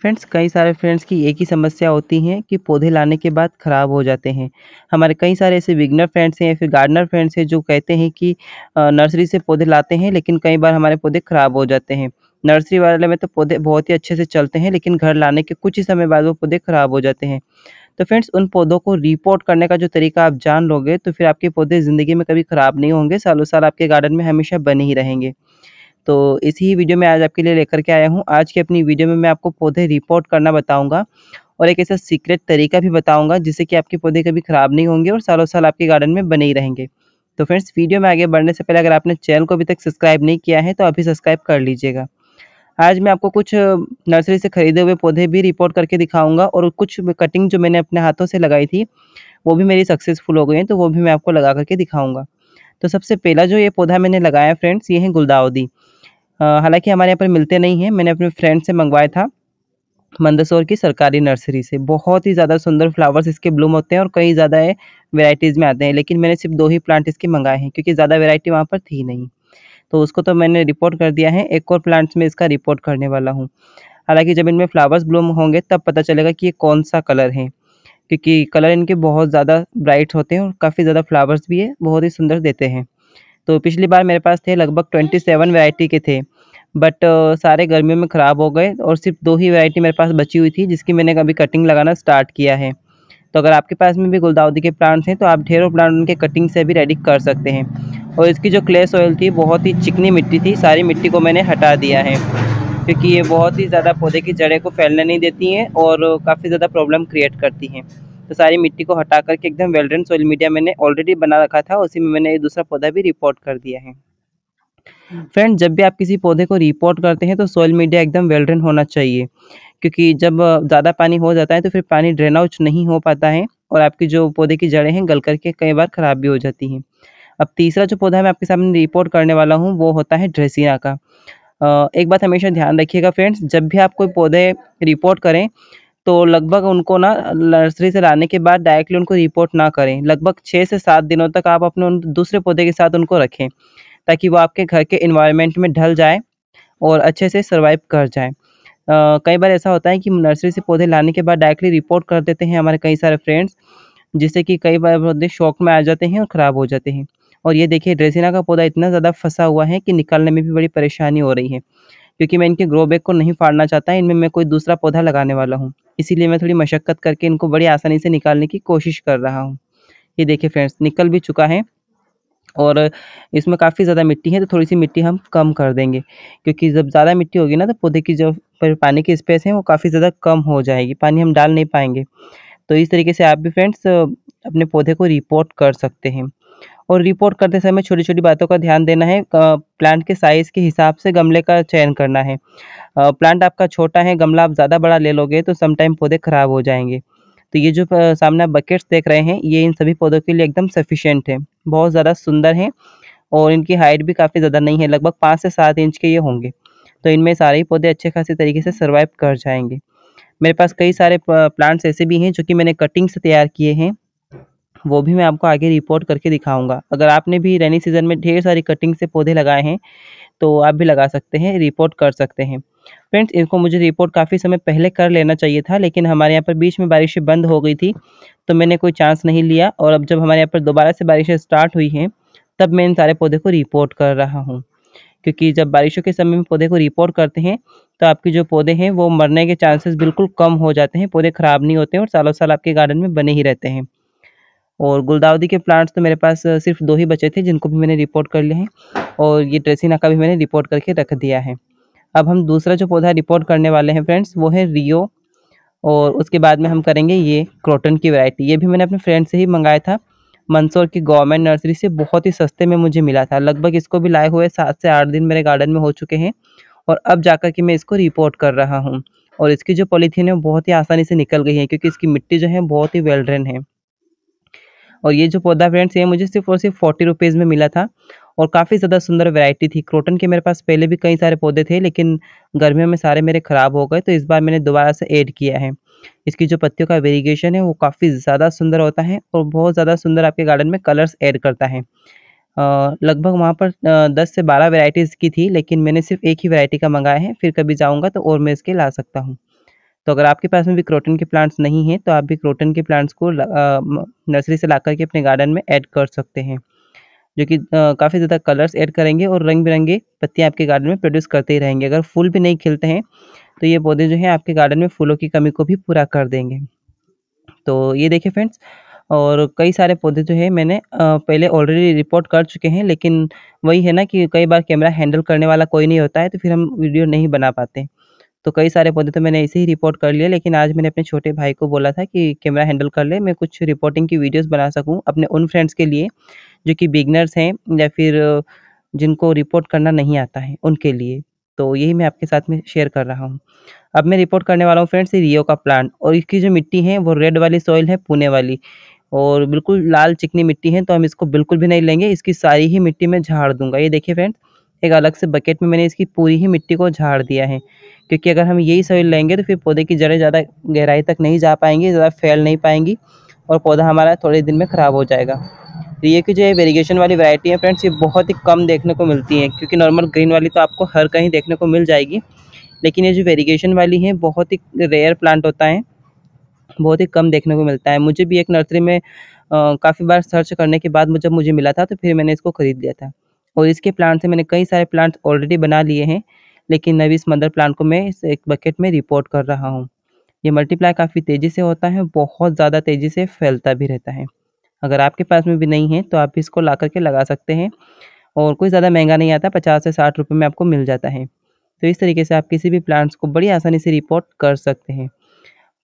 Friends, कई सारे friends की एक ही समस्या होती है कि पौधे लाने के बाद ख़राब हो जाते हैं। हमारे कई सारे ऐसे बिगिनर फ्रेंड्स हैं या फिर गार्डनर फ्रेंड्स हैं जो कहते हैं कि नर्सरी से पौधे लाते हैं, लेकिन कई बार हमारे पौधे ख़राब हो जाते हैं। नर्सरी वाले में तो पौधे बहुत ही अच्छे से चलते हैं, लेकिन घर लाने के कुछ ही समय बाद वो पौधे ख़राब हो जाते हैं। तो फ्रेंड्स, उन पौधों को रिपोर्ट करने का जो तरीका आप जान लोगे तो फिर आपके पौधे ज़िंदगी में कभी ख़राब नहीं होंगे, सालों साल आपके गार्डन में हमेशा बने ही रहेंगे। तो इसी वीडियो में आज आपके लिए लेकर के आया हूँ। आज की अपनी वीडियो में मैं आपको पौधे रिपोर्ट करना बताऊँगा और एक ऐसा सीक्रेट तरीका भी बताऊँगा जिससे कि आपके पौधे कभी ख़राब नहीं होंगे और सालों साल आपके गार्डन में बने ही रहेंगे। तो फ्रेंड्स, वीडियो में आगे बढ़ने से पहले अगर आपने चैनल को अभी तक सब्सक्राइब नहीं किया है तो अभी सब्सक्राइब कर लीजिएगा। आज मैं आपको कुछ नर्सरी से खरीदे हुए पौधे भी रिपोर्ट करके दिखाऊँगा और कुछ कटिंग जो मैंने अपने हाथों से लगाई थी, वो भी मेरी सक्सेसफुल हो गई हैं, तो वो भी मैं आपको लगा कर के दिखाऊँगा। तो सबसे पहला जो ये पौधा मैंने लगाया फ्रेंड्स, ये है गुलदाउदी। हालाँकि हमारे यहाँ पर मिलते नहीं हैं, मैंने अपने फ्रेंड से मँगवाया था, मंदसौर की सरकारी नर्सरी से। बहुत ही ज़्यादा सुंदर फ्लावर्स इसके ब्लूम होते हैं और कई ज़्यादा ये वैराइटीज़ में आते हैं, लेकिन मैंने सिर्फ़ 2 ही प्लांट इसके मँगाए हैं क्योंकि ज़्यादा वैराइटी वहाँ पर थी नहीं। तो उसको तो मैंने रिपोर्ट कर दिया है, एक और प्लांट्स में इसका रिपोर्ट करने वाला हूँ। हालाँकि जब इनमें फ्लावर्स ब्लूम होंगे तब पता चलेगा कि ये कौन-सा कलर है, क्योंकि कलर इनके बहुत ज़्यादा ब्राइट होते हैं और काफ़ी ज़्यादा फ्लावर्स भी है, बहुत ही सुंदर देते हैं। तो पिछली बार मेरे पास थे लगभग 27 वैरायटी के थे, बट सारे गर्मियों में ख़राब हो गए और सिर्फ़ 2 ही वैरायटी मेरे पास बची हुई थी जिसकी मैंने अभी कटिंग लगाना स्टार्ट किया है। तो अगर आपके पास में भी गुलदाउदी के प्लांट्स हैं तो आप ढेरों प्लांट उनके कटिंग से भी रेडी कर सकते हैं। और इसकी जो क्ले सॉइल थी बहुत ही चिकनी मिट्टी थी, सारी मिट्टी को मैंने हटा दिया है क्योंकि ये बहुत ही ज़्यादा पौधे की जड़ें को फैलने नहीं देती हैं और काफ़ी ज़्यादा प्रॉब्लम क्रिएट करती हैं। तो सारी मिट्टी को हटा कर के एकदम वेल ड्रेन सॉइल मीडिया मैंने ऑलरेडी बना रखा था, उसी में मैंने ये दूसरा पौधा भी रिपोर्ट कर दिया है। फ्रेंड, जब भी आप किसी पौधे को रिपोर्ट करते हैं तो सॉइल मीडिया एकदम वेल ड्रेन होना चाहिए, क्योंकि जब ज़्यादा पानी हो जाता है तो फिर पानी ड्रेन आउट नहीं हो पाता है और आपकी जो पौधे की जड़ें हैं गल करके कई बार ख़राब भी हो जाती हैं। अब तीसरा जो पौधा मैं आपके सामने रिपोर्ट करने वाला हूँ वो होता है ड्रेसिया का। एक बात हमेशा ध्यान रखिएगा फ्रेंड्स, जब भी आप कोई पौधे रिपोर्ट करें तो लगभग उनको ना नर्सरी से लाने के बाद डायरेक्टली उनको रिपोर्ट ना करें। लगभग 6 से 7 दिनों तक आप अपने उन दूसरे पौधे के साथ उनको रखें, ताकि वो आपके घर के एनवायरनमेंट में ढल जाए और अच्छे से सर्वाइव कर जाएँ। कई बार ऐसा होता है कि नर्सरी से पौधे लाने के बाद डायरेक्टली रिपोर्ट कर देते हैं हमारे कई सारे फ्रेंड्स, जिससे कि कई बार पौधे शॉक में आ जाते हैं और ख़राब हो जाते हैं। और ये देखिए, ड्रेसिना का पौधा इतना ज़्यादा फँसा हुआ है कि निकालने में भी बड़ी परेशानी हो रही है, क्योंकि मैं इनके ग्रो बैग को नहीं फाड़ना चाहता, इनमें मैं कोई दूसरा पौधा लगाने वाला हूँ। इसीलिए मैं थोड़ी मशक्कत करके इनको बड़ी आसानी से निकालने की कोशिश कर रहा हूँ। ये देखिए फ्रेंड्स, निकल भी चुका है और इसमें काफ़ी ज़्यादा मिट्टी है, तो थोड़ी-सी मिट्टी हम कम कर देंगे, क्योंकि जब ज़्यादा मिट्टी होगी ना तो पौधे की जो पर पानी की स्पेस है वो काफ़ी ज़्यादा कम हो जाएगी, पानी हम डाल नहीं पाएँगे। तो इस तरीके से आप भी फ्रेंड्स अपने पौधे को रिपोर्ट कर सकते हैं। और रिपोर्ट करते समय छोटी-छोटी बातों का ध्यान देना है। प्लांट के साइज़ के हिसाब से गमले का चयन करना है। प्लांट आपका छोटा है, गमला आप ज़्यादा बड़ा ले लोगे तो सम टाइम पौधे खराब हो जाएँगे। तो ये जो सामने आप बकेट्स देख रहे हैं, ये इन सभी पौधों के लिए एकदम सफिशिएंट है। बहुत ज़्यादा सुंदर हैं और इनकी हाइट भी काफ़ी ज़्यादा नहीं है, लगभग 5 से 7 इंच के ये होंगे। तो इनमें सारे ही पौधे अच्छे खासे तरीके से सर्वाइव कर जाएँगे। मेरे पास कई सारे प्लांट्स ऐसे भी हैं जो कि मैंने कटिंग से तैयार किए हैं, वो भी मैं आपको आगे रिपोर्ट करके दिखाऊँगा। अगर आपने भी रेनी सीज़न में ढेर सारी कटिंग से पौधे लगाए हैं, तो आप भी लगा सकते हैं, रिपोर्ट कर सकते हैं। फ्रेंड्स, इनको मुझे रिपोर्ट काफ़ी समय पहले कर लेना चाहिए था, लेकिन हमारे यहाँ पर बीच में बारिशें बंद हो गई थी, तो मैंने कोई चांस नहीं लिया और अब जब हमारे यहाँ पर दोबारा से बारिशें स्टार्ट हुई हैं, तब मैं इन सारे पौधे को रिपोर्ट कर रहा हूँ। क्योंकि जब बारिशों के समय में पौधे को रिपोर्ट करते हैं, तो आपके जो पौधे हैं, वो मरने के चांसेस बिल्कुल कम हो जाते हैं, पौधे खराब नहीं होते हैं और सालों-साल आपके गार्डन में बने ही रहते हैं। और गुलदाउदी के प्लांट्स तो मेरे पास सिर्फ़ 2 ही बचे थे जिनको भी मैंने रिपोर्ट कर लिए हैं और ये ड्रेसिना का भी मैंने रिपोर्ट करके रख दिया है। अब हम दूसरा जो पौधा रिपोर्ट करने वाले हैं फ्रेंड्स, वो है रियो और उसके बाद में हम करेंगे ये क्रोटन की वैरायटी। ये भी मैंने अपने फ्रेंड से ही मँगाया था, मंदसौर की गवर्नमेंट नर्सरी से बहुत ही सस्ते में मुझे मिला था। लगभग इसको भी लाए हुए 7 से 8 दिन मेरे गार्डन में हो चुके हैं और अब जाकर के मैं इसको रिपोर्ट कर रहा हूँ। और इसकी जो पॉलीथीन है वो बहुत ही आसानी से निकल गई है क्योंकि इसकी मिट्टी जो है बहुत ही वेल ड्रेन है। और ये जो पौधा फ्रेंड्स ये मुझे सिर्फ़ और सिर्फ़ 40 रुपीज़ में मिला था और काफ़ी ज़्यादा सुंदर वैरायटी थी। क्रोटन के मेरे पास पहले भी कई सारे पौधे थे, लेकिन गर्मियों में सारे मेरे ख़राब हो गए, तो इस बार मैंने दोबारा से ऐड किया है। इसकी जो पत्तियों का वेरिएशन है वो काफ़ी ज़्यादा सुंदर होता है और बहुत ज़्यादा सुंदर आपके गार्डन में कलर्स ऐड करता है। लगभग वहाँ पर 10 से 12 वैराइटीज़ की थी, लेकिन मैंने सिर्फ़ एक ही वैराइटी का मँगाया है, फिर कभी जाऊँगा तो और मैं इसके ला सकता हूँ। तो अगर आपके पास में भी क्रोटन के प्लांट्स नहीं हैं तो आप भी क्रोटन के प्लांट्स को नर्सरी से ला करके अपने गार्डन में ऐड कर सकते हैं, जो कि काफ़ी ज़्यादा कलर्स ऐड करेंगे और रंग-बिरंगे पत्तियाँ आपके गार्डन में प्रोड्यूस करते ही रहेंगे। अगर फूल भी नहीं खिलते हैं तो ये पौधे जो हैं आपके गार्डन में फूलों की कमी को भी पूरा कर देंगे। तो ये देखिए फ्रेंड्स, और कई सारे पौधे जो है मैंने पहले ऑलरेडी रिपोर्ट कर चुके हैं, लेकिन वही है ना कि कई बार कैमरा हैंडल करने वाला कोई नहीं होता है तो फिर हम वीडियो नहीं बना पाते। तो कई सारे पौधे तो मैंने ऐसे ही रिपोर्ट कर लिए, लेकिन आज मैंने अपने छोटे भाई को बोला था कि कैमरा हैंडल कर ले, मैं कुछ रिपोर्टिंग की वीडियोस बना सकूं अपने उन फ्रेंड्स के लिए जो कि बिगनर्स हैं या फिर जिनको रिपोर्ट करना नहीं आता है उनके लिए। तो यही मैं आपके साथ में शेयर कर रहा हूँ। अब मैं रिपोर्ट करने वाला हूँ फ्रेंड्स ये रियो का प्लांट, और इसकी जो मिट्टी है वो रेड वाली सॉइल है पुणे वाली, और बिल्कुल लाल चिकनी मिट्टी है, तो हम इसको बिल्कुल भी नहीं लेंगे, इसकी सारी ही मिट्टी मैं झाड़ दूंगा। ये देखिए फ्रेंड्स, एक अलग से बकेट में मैंने इसकी पूरी ही मिट्टी को झाड़ दिया है, क्योंकि अगर हम यही सॉइल लेंगे तो फिर पौधे की जड़ें ज़्यादा गहराई तक नहीं जा पाएंगी, ज़्यादा फैल नहीं पाएंगी और पौधा हमारा थोड़े दिन में ख़राब हो जाएगा। तो ये की जो है वेरिगेशन वाली वैरायटी है फ्रेंड्स, ये बहुत ही कम देखने को मिलती है, क्योंकि नॉर्मल ग्रीन वाली तो आपको हर कहीं देखने को मिल जाएगी, लेकिन ये जो वेरिगेशन वाली है बहुत ही रेयर प्लांट होता है, बहुत ही कम देखने को मिलता है। मुझे भी एक नर्सरी में काफ़ी बार सर्च करने के बाद जब मुझे मिला था तो फिर मैंने इसको ख़रीद लिया था, और इसके प्लांट से मैंने कई सारे प्लांट्स ऑलरेडी बना लिए हैं, लेकिन अभी इस मदर प्लांट को मैं इस एक बकेट में रिपोर्ट कर रहा हूँ। ये मल्टीप्लाई काफ़ी तेज़ी से होता है, बहुत ज़्यादा तेज़ी से फैलता भी रहता है। अगर आपके पास में भी नहीं है तो आप भी इसको ला करके लगा सकते हैं, और कोई ज़्यादा महंगा नहीं आता, 50 से 60 रुपये में आपको मिल जाता है। तो इस तरीके से आप किसी भी प्लांट्स को बड़ी आसानी से रिपोर्ट कर सकते हैं।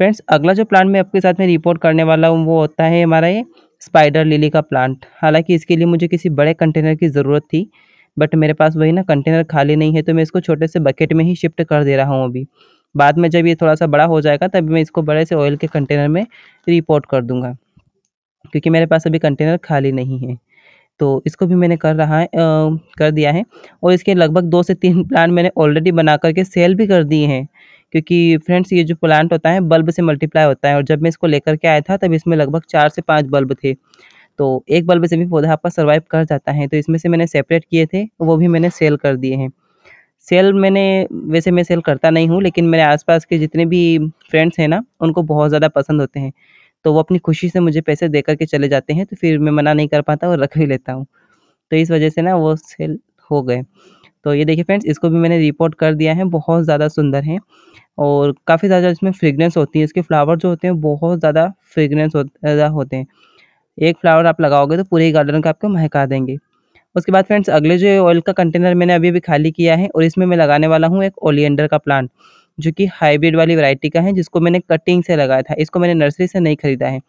फ्रेंड्स, अगला जो प्लांट मैं आपके साथ में रिपोर्ट करने वाला हूँ वो होता है हमारा ये स्पाइडर लिली का प्लांट। हालांकि इसके लिए मुझे किसी बड़े कंटेनर की ज़रूरत थी, बट मेरे पास वही ना कंटेनर खाली नहीं है, तो मैं इसको छोटे से बकेट में ही शिफ्ट कर दे रहा हूँ अभी। बाद में जब ये थोड़ा सा बड़ा हो जाएगा तब मैं इसको बड़े से ऑयल के कंटेनर में रिपोर्ट कर दूंगा, क्योंकि मेरे पास अभी कंटेनर खाली नहीं है। तो इसको भी मैंने कर दिया है, और इसके लगभग 2 से 3 प्लांट मैंने ऑलरेडी बना करके सेल भी कर दिए हैं, क्योंकि फ्रेंड्स ये जो प्लांट होता है बल्ब से मल्टीप्लाई होता है, और जब मैं इसको लेकर के आया था तब इसमें लगभग 4 से 5 बल्ब थे। तो एक बल्ब से भी पौधा आपका सर्वाइव कर जाता है, तो इसमें से मैंने सेपरेट किए थे, वो भी मैंने सेल कर दिए हैं। सेल मैंने वैसे मैं सेल करता नहीं हूँ, लेकिन मेरे आस-पास के जितने भी फ्रेंड्स हैं ना, उनको बहुत ज़्यादा पसंद होते हैं। तो वो अपनी खुशी से मुझे पैसे दे कर के चले जाते हैं, तो फिर मैं मना नहीं कर पाता और रख भी लेता हूँ। तो इस वजह से ना वो सेल हो गए। तो ये देखिए फ्रेंड्स, इसको भी मैंने रिपोर्ट कर दिया है, बहुत ज़्यादा सुंदर है, और काफ़ी ज़्यादा इसमें फ्रेग्रेंस होती है, इसके फ्लावर जो होते हैं बहुत ज़्यादा ज़्यादा होते हैं। एक फ्लावर आप लगाओगे तो पूरे ही गार्डन को आपको महका देंगे। उसके बाद फ्रेंड्स, अगले जो ऑयल का कंटेनर मैंने अभी-अभी खाली किया है, और इसमें मैं लगाने वाला हूँ एक ओलिएंडर का प्लांट, जो कि हाइब्रिड वाली वैरायटी का है, जिसको मैंने कटिंग से लगाया था। इसको मैंने नर्सरी से नहीं खरीदा है,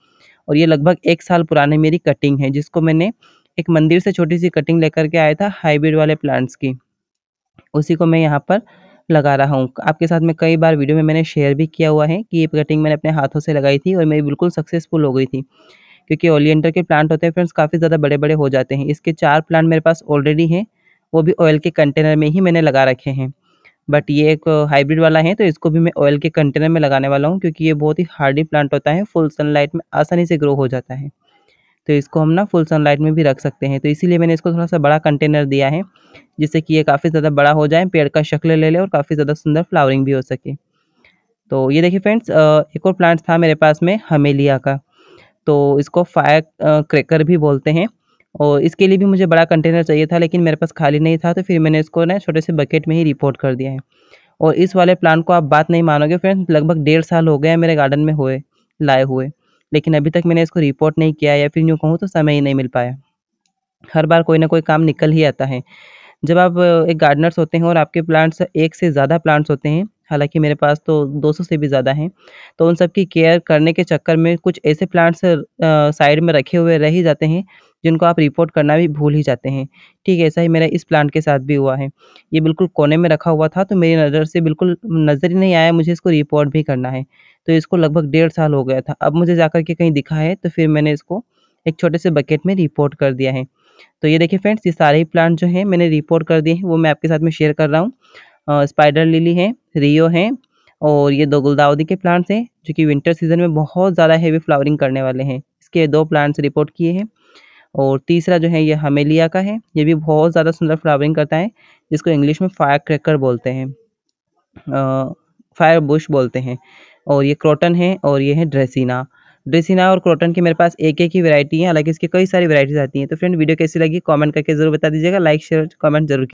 और ये लगभग 1 साल पुरानी मेरी कटिंग है, जिसको मैंने एक मंदिर से छोटी-सी कटिंग लेकर के आया था हाइब्रिड वाले प्लांट्स की। उसी को मैं यहाँ पर लगा रहा हूँ। आपके साथ में कई बार वीडियो में मैंने शेयर भी किया हुआ है कि ये कटिंग मैंने अपने हाथों से लगाई थी और मेरी बिल्कुल सक्सेसफुल हो गई थी। क्योंकि ओलिएंडर के प्लांट होते हैं फ्रेंड्स, काफ़ी ज़्यादा बड़े-बड़े हो जाते हैं। इसके 4 प्लांट मेरे पास ऑलरेडी हैं, वो भी ऑयल के कंटेनर में ही मैंने लगा रखे हैं। बट ये एक हाइब्रिड वाला है, तो इसको भी मैं ऑयल के कंटेनर में लगाने वाला हूँ, क्योंकि ये बहुत ही हार्डी प्लांट होता है, फुल सनलाइट में आसानी से ग्रो हो जाता है। तो इसको हम ना फुल सनलाइट में भी रख सकते हैं, तो इसीलिए मैंने इसको थोड़ा-सा बड़ा कंटेनर दिया है, जिससे कि ये काफ़ी ज़्यादा बड़ा हो जाए, पेड़ का शक्ल ले ले और काफ़ी ज़्यादा सुंदर फ्लावरिंग भी हो सके। तो ये देखिए फ्रेंड्स, एक और प्लांट था मेरे पास में हमेलिया का, तो इसको फायर क्रैकर भी बोलते हैं, और इसके लिए भी मुझे बड़ा कंटेनर चाहिए था, लेकिन मेरे पास खाली नहीं था, तो फिर मैंने इसको ना छोटे से बकेट में ही रिपोर्ट कर दिया है। और इस वाले प्लांट को आप बात नहीं मानोगे फ्रेंड्स, लगभग 1.5 साल हो गए हैं मेरे गार्डन में लाए हुए, लेकिन अभी तक मैंने इसको रिपोर्ट नहीं किया, या फिर यूँ कहूँ तो समय ही नहीं मिल पाया। हर बार कोई ना कोई काम निकल ही आता है। जब आप एक गार्डनर्स होते हैं और आपके प्लांट्स एक से ज़्यादा प्लांट्स होते हैं, हालाँकि मेरे पास तो 200 से भी ज़्यादा हैं, तो उन सब की केयर करने के चक्कर में कुछ ऐसे प्लांट्स साइड में रखे हुए रह ही जाते हैं, जिनको आप रिपोर्ट करना भी भूल ही जाते हैं। ठीक ऐसा ही मेरा इस प्लांट के साथ भी हुआ है। ये बिल्कुल कोने में रखा हुआ था, तो मेरी नज़र से बिल्कुल नज़र ही नहीं आया मुझे इसको रिपोर्ट भी करना है। तो इसको लगभग 1.5 साल हो गया था। अब मुझे जाकर के कहीं दिखा है, तो फिर मैंने इसको एक छोटे से बकेट में रिपोर्ट कर दिया है। तो ये देखिए फ्रेंड्स, ये सारे ही प्लांट जो हैं मैंने रिपोर्ट कर दिए हैं, वो मैं आपके साथ में शेयर कर रहा हूँ। स्पाइडर लिली है, रियो है, और ये 2 गुलदाउदी के प्लांट्स हैं, जो कि विंटर सीज़न में बहुत ज़्यादा हेवी फ्लावरिंग करने वाले हैं। इसके 2 प्लांट्स रिपोर्ट किए हैं, और तीसरा जो है ये हमेलिया का है, ये भी बहुत ज़्यादा सुंदर फ्लावरिंग करता है, जिसको इंग्लिश में फायर क्रैकर बोलते हैं, फायर बुश बोलते हैं। और ये क्रोटन है और ये है ड्रेसिना। ड्रेसिना और क्रोटन की मेरे पास एक-एक ही वैरायटी है, हालाँकि इसकी कई सारी वैराइटीज़ आती हैं। तो फ्रेंड वीडियो कैसी लगी कमेंट करके ज़रूर बता दीजिएगा। लाइक, शेयर, कमेंट ज़रूर